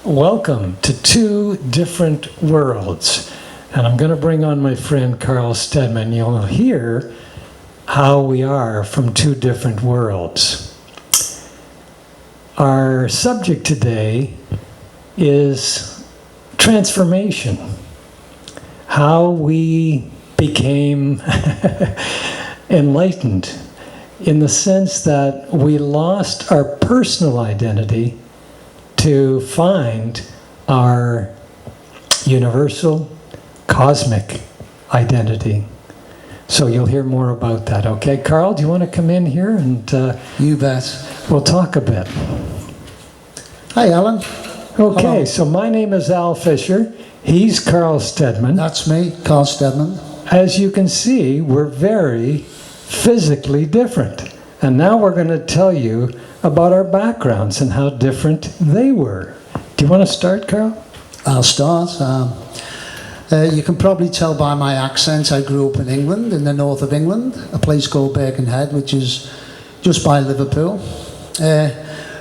Welcome to Two Different Worlds. And I'm going to bring on my friend Carl Stedmond. You'll hear how we are from two different worlds. Our subject today is transformation. How we became enlightened in the sense that we lost our personal identity to find our universal, cosmic identity. So you'll hear more about that, okay? Carl, do you want to come in here and you bet. We'll talk a bit. Hi, Alan. Okay, Hello. So my name is Al Fisher. He's Carl Stedmond. That's me, Carl Stedmond. As you can see, we're very physically different. And now we're going to tell you about our backgrounds and how different they were. Do you want to start, Carl? I'll start. You can probably tell by my accent I grew up in England, in the north of England, a place called Birkenhead, which is just by Liverpool.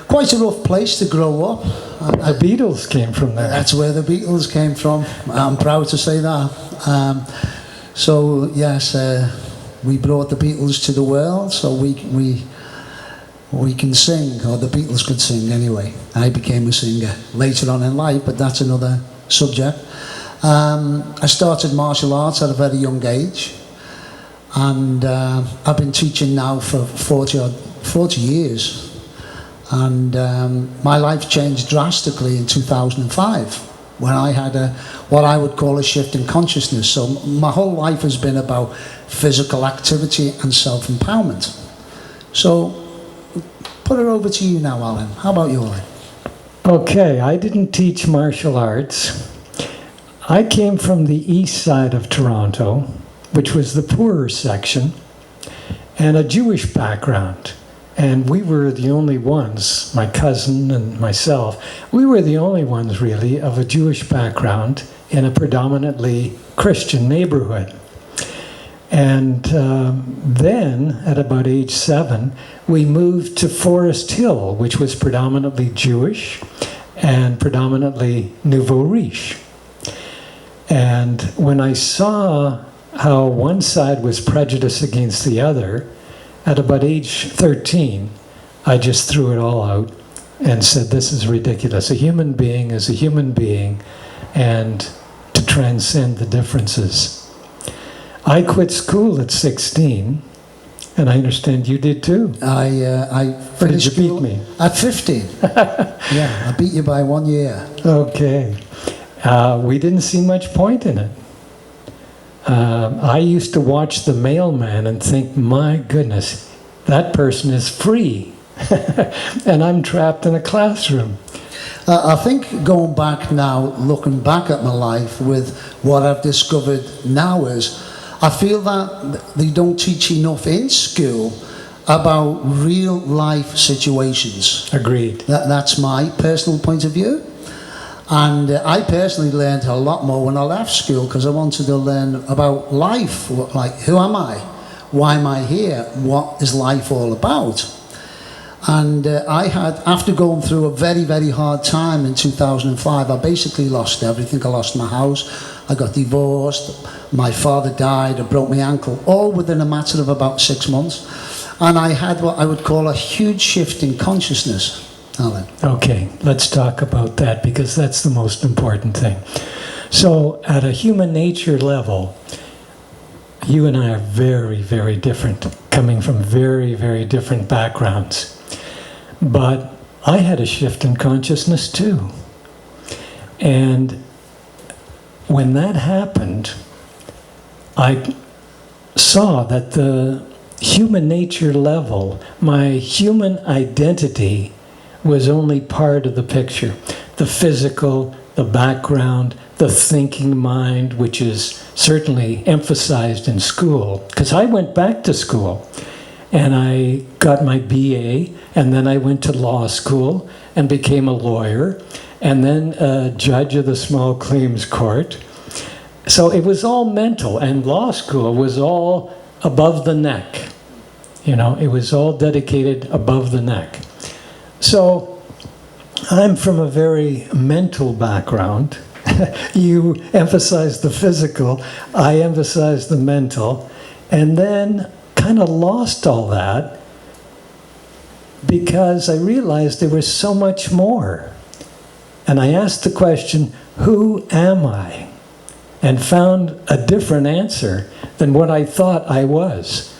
Quite a rough place to grow up. The Beatles came from there. That's where the Beatles came from. I'm proud to say that. So yes, we brought the Beatles to the world, so we can sing, or the Beatles could sing anyway. I became a singer later on in life, but that's another subject. I started martial arts at a very young age, and I've been teaching now for 40 years. And my life changed drastically in 2005 when I had what I would call a shift in consciousness. So my whole life has been about physical activity and self-empowerment. So put it over to you now, Alan. How about you, Alan? Okay, I didn't teach martial arts. I came from the east side of Toronto, which was the poorer section, and a Jewish background. And we were the only ones, my cousin and myself, we were the only ones really of a Jewish background in a predominantly Christian neighborhood. And then, at about age 7, we moved to Forest Hill, which was predominantly Jewish and predominantly Nouveau Riche. And when I saw how one side was prejudiced against the other, at about age 13, I just threw it all out and said, this is ridiculous. A human being is a human being, and to transcend the differences. I quit school at 16, and I understand you did too. I Or did you beat school me? at 15. Yeah, I beat you by 1 year. Okay. We didn't see much point in it. I used to watch the mailman and think, my goodness, that person is free. And I'm trapped in a classroom. I think going back now, looking back at my life with what I've discovered now is, I feel that they don't teach enough in school about real life situations. Agreed. That's my personal point of view. And I personally learned a lot more when I left school because I wanted to learn about life. Like, who am I? Why am I here? What is life all about? And I had, after going through a very, very hard time in 2005, I basically lost everything. I lost my house, I got divorced, my father died, I broke my ankle, all within a matter of about 6 months. And I had what I would call a huge shift in consciousness. Alan. Okay, let's talk about that because that's the most important thing. So at a human nature level, you and I are very, very different, coming from very, very different backgrounds. But I had a shift in consciousness too. And when that happened, I saw that the human nature level, my human identity, was only part of the picture. The physical, the background, the thinking mind, which is certainly emphasized in school. Because I went back to school and I got my BA, and then I went to law school and became a lawyer, and then a judge of the small claims court. So it was all mental, and law school was all above the neck. You know, it was all dedicated above the neck. So I'm from a very mental background. You emphasize the physical, I emphasize the mental, and then kind of lost all that because I realized there was so much more. And I asked the question, who am I? And found a different answer than what I thought I was.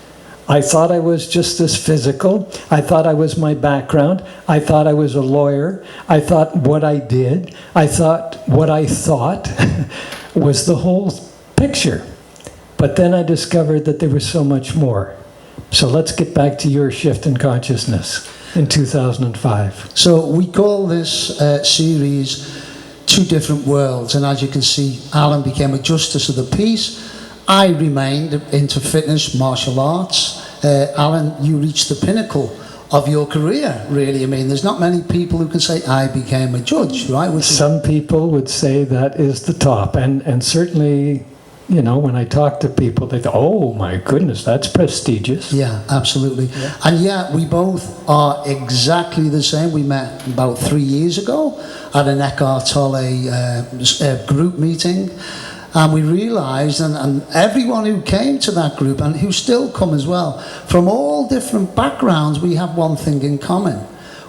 I thought I was just this physical. I thought I was my background. I thought I was a lawyer. I thought what I did. I thought what I thought was the whole picture. But then I discovered that there was so much more. So let's get back to your shift in consciousness in 2005. So we call this series Two Different Worlds, and as you can see, Alan became a justice of the peace. I remained into fitness, martial arts. Alan, you reached the pinnacle of your career, really. I mean, there's not many people who can say, I became a judge, right? Some people would say that is the top. And certainly, you know, when I talk to people, they go, oh my goodness, that's prestigious. Yeah, absolutely. Yeah. And yeah, we both are exactly the same. We met about 3 years ago at an Eckhart Tolle group meeting. And we realised, and everyone who came to that group, and who still come as well, from all different backgrounds, we have one thing in common.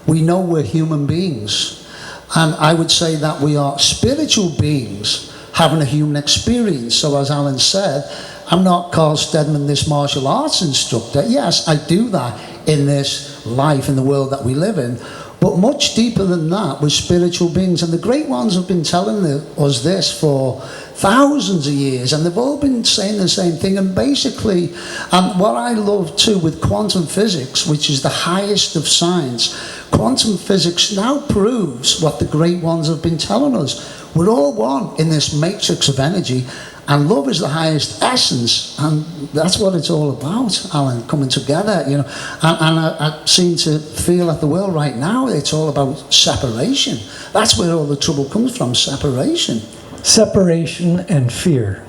We know we're human beings. And I would say that we are spiritual beings having a human experience. So as Alan said, I'm not Carl Stedmond, this martial arts instructor. Yes, I do that in this life, in the world that we live in. But much deeper than that, we're spiritual beings. And the great ones have been telling us this for thousands of years, and they've all been saying the same thing. And basically, what I love too with quantum physics, which is the highest of science, quantum physics now proves what the great ones have been telling us. We're all one in this matrix of energy, and love is the highest essence, and that's what it's all about, Alan, coming together, you know. And I seem to feel that the world right now, it's all about separation. That's where all the trouble comes from, separation. Separation and fear.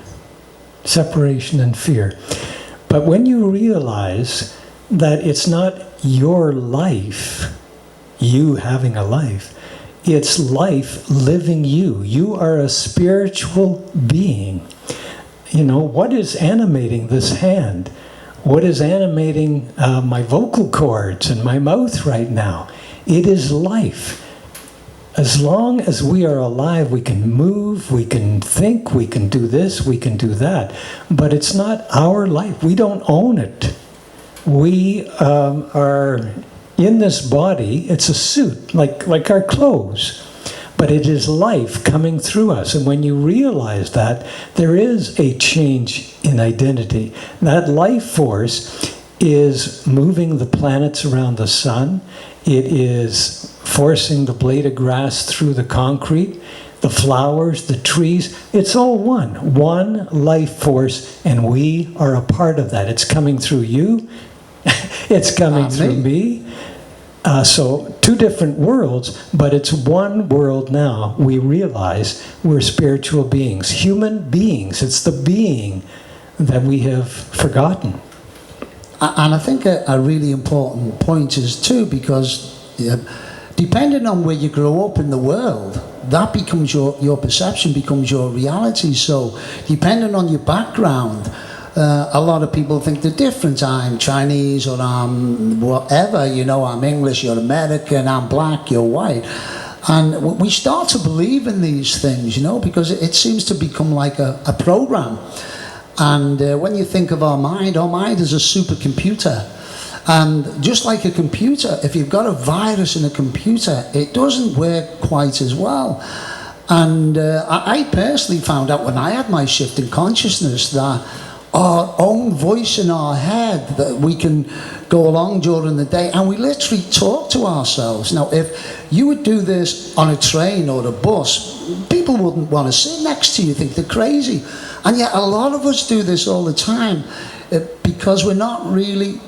Separation and fear. But when you realize that it's not your life, you having a life, it's life living you. You are a spiritual being. You know, what is animating this hand? What is animating my vocal cords and my mouth right now? It is life. As long as we are alive, we can move, we can think, we can do this, we can do that. But it's not our life. We don't own it. We are in this body. It's a suit, like our clothes. But it is life coming through us. And when you realize that, there is a change in identity. That life force is moving the planets around the sun. It is forcing the blade of grass through the concrete, the flowers, the trees. It's all one life force, and we are a part of that. It's coming through you. It's coming through me. So two different worlds, but it's one world now. We realize we're spiritual beings, human beings. It's the being that we have forgotten. And I think a really important point is too, because depending on where you grow up in the world, that becomes your perception, becomes your reality. So depending on your background, a lot of people think they're different. I'm Chinese, or I'm whatever, you know, I'm English, you're American, I'm black, you're white. And we start to believe in these things, you know, because it seems to become like a program. And when you think of our mind is a supercomputer. And just like a computer, if you've got a virus in a computer, it doesn't work quite as well. And I personally found out when I had my shift in consciousness that our own voice in our head, that we can go along during the day and we literally talk to ourselves. Now, if you would do this on a train or a bus, people wouldn't want to sit next to you, think they're crazy. And yet a lot of us do this all the time because we're not really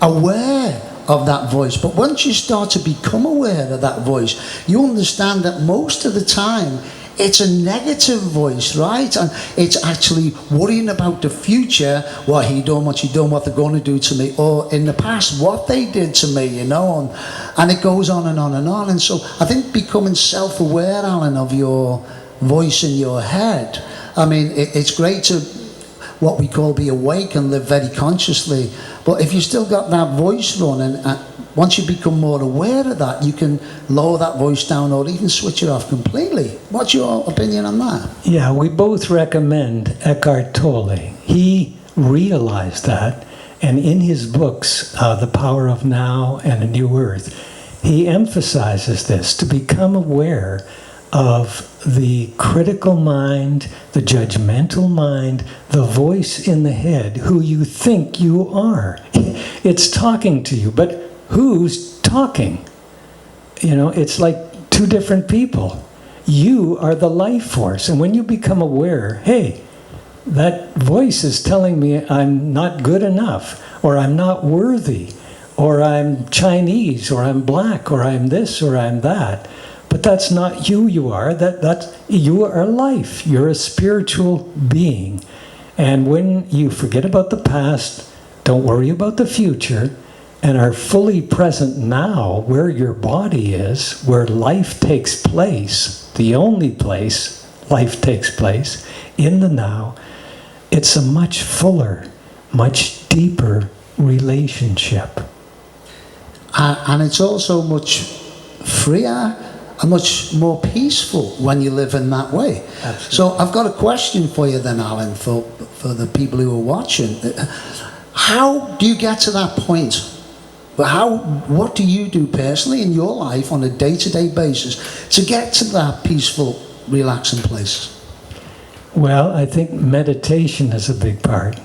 aware of that voice. But once you start to become aware of that voice, you understand that most of the time it's a negative voice, right? And it's actually worrying about the future, what he done, what they're going to do to me, or in the past, what they did to me, you know, and it goes on and on and on. And so I think becoming self-aware, Alan, of your voice in your head, I mean, it's great to, what we call, be awake and live very consciously, but if you still got that voice running, once you become more aware of that, you can lower that voice down or even switch it off completely. What's your opinion on that? Yeah, we both recommend Eckhart Tolle. He realized that, and in his books, The Power of Now and A New Earth, he emphasizes this, to become aware of the critical mind, the judgmental mind, the voice in the head, who you think you are. It's talking to you, but who's talking? You know, it's like two different people. You are the life force, and when you become aware, hey, that voice is telling me I'm not good enough, or I'm not worthy, or I'm Chinese, or I'm black, or I'm this, or I'm that. But that's not who you are. You are life. You're a spiritual being. And when you forget about the past, don't worry about the future, and are fully present now, where your body is, where life takes place, the only place life takes place, in the now, it's a much fuller, much deeper relationship. And it's also much freer and much more peaceful when you live in that way. Absolutely. So I've got a question for you then, Alan, for the people who are watching. How do you get to that point? What do you do personally in your life on a day-to-day basis to get to that peaceful, relaxing place? Well, I think meditation is a big part.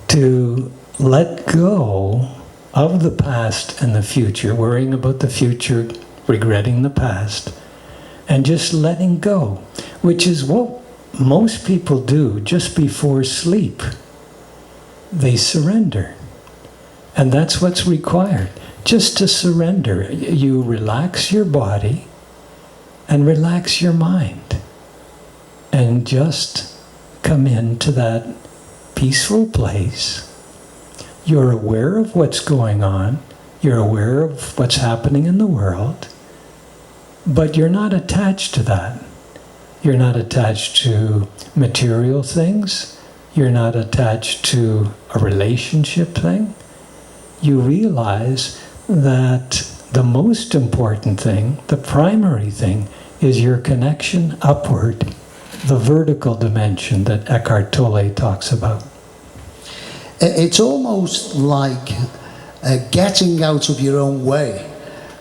To let go of the past and the future, worrying about the future, regretting the past, and just letting go, which is what most people do just before sleep. They surrender. And that's what's required, just to surrender. You relax your body and relax your mind, and just come into that peaceful place. You're aware of what's going on. You're aware of what's happening in the world. But you're not attached to that. You're not attached to material things. You're not attached to a relationship thing. You realize that the most important thing, the primary thing, is your connection upward, the vertical dimension that Eckhart Tolle talks about. It's almost like getting out of your own way,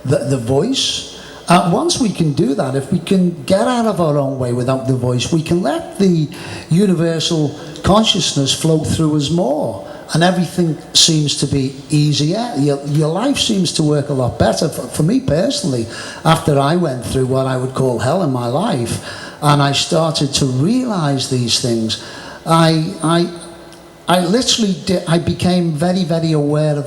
the voice. Once we can do that, if we can get out of our own way without the voice, we can let the universal consciousness flow through us more, and everything seems to be easier. Your life seems to work a lot better. For me personally, after I went through what I would call hell in my life, and I started to realize these things, I literally did, I became very, very aware of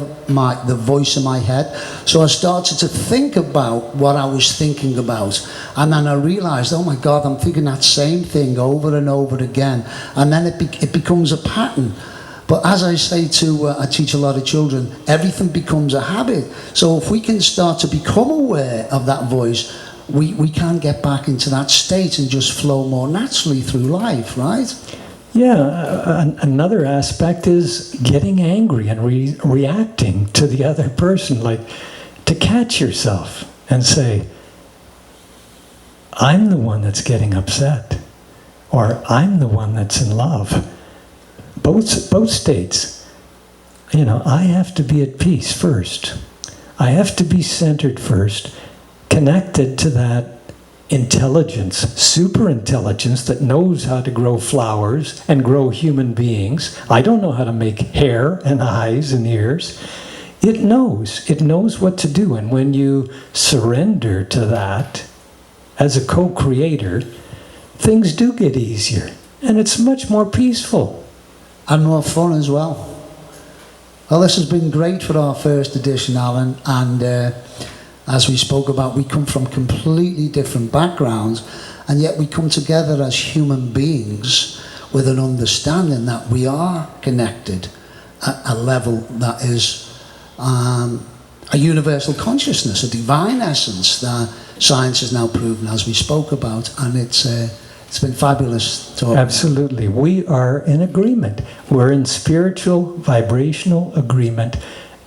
the voice in my head. So I started to think about what I was thinking about. And then I realized, oh my God, I'm thinking that same thing over and over again. And then it becomes a pattern. But as I say I teach a lot of children, everything becomes a habit. So if we can start to become aware of that voice, we can get back into that state and just flow more naturally through life, right? Yeah, another aspect is getting angry and reacting to the other person, like to catch yourself and say, I'm the one that's getting upset, or I'm the one that's in love. Both states. You know, I have to be at peace first. I have to be centered first, connected to that intelligence, super intelligence that knows how to grow flowers and grow human beings. I don't know how to make hair and eyes and ears. It knows what to do. And when you surrender to that as a co-creator, things do get easier, and it's much more peaceful. And more fun as well. Well, this has been great for our first edition, Alan, and as we spoke about, we come from completely different backgrounds, and yet we come together as human beings with an understanding that we are connected at a level that is a universal consciousness, a divine essence that science has now proven, as we spoke about, and it's been fabulous talking. Absolutely. We are in agreement. We're in spiritual, vibrational agreement,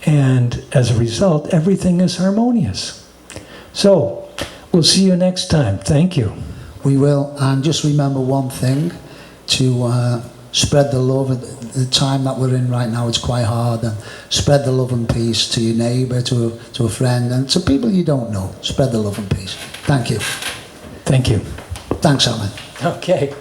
and as a result, everything is harmonious. So, we'll see you next time. Thank you. We will, and just remember one thing, to spread the love. At the time that we're in right now, it's quite hard, and spread the love and peace to your neighbour, to a friend, and to people you don't know. Spread the love and peace. Thank you. Thank you. Thanks, Alan. Okay.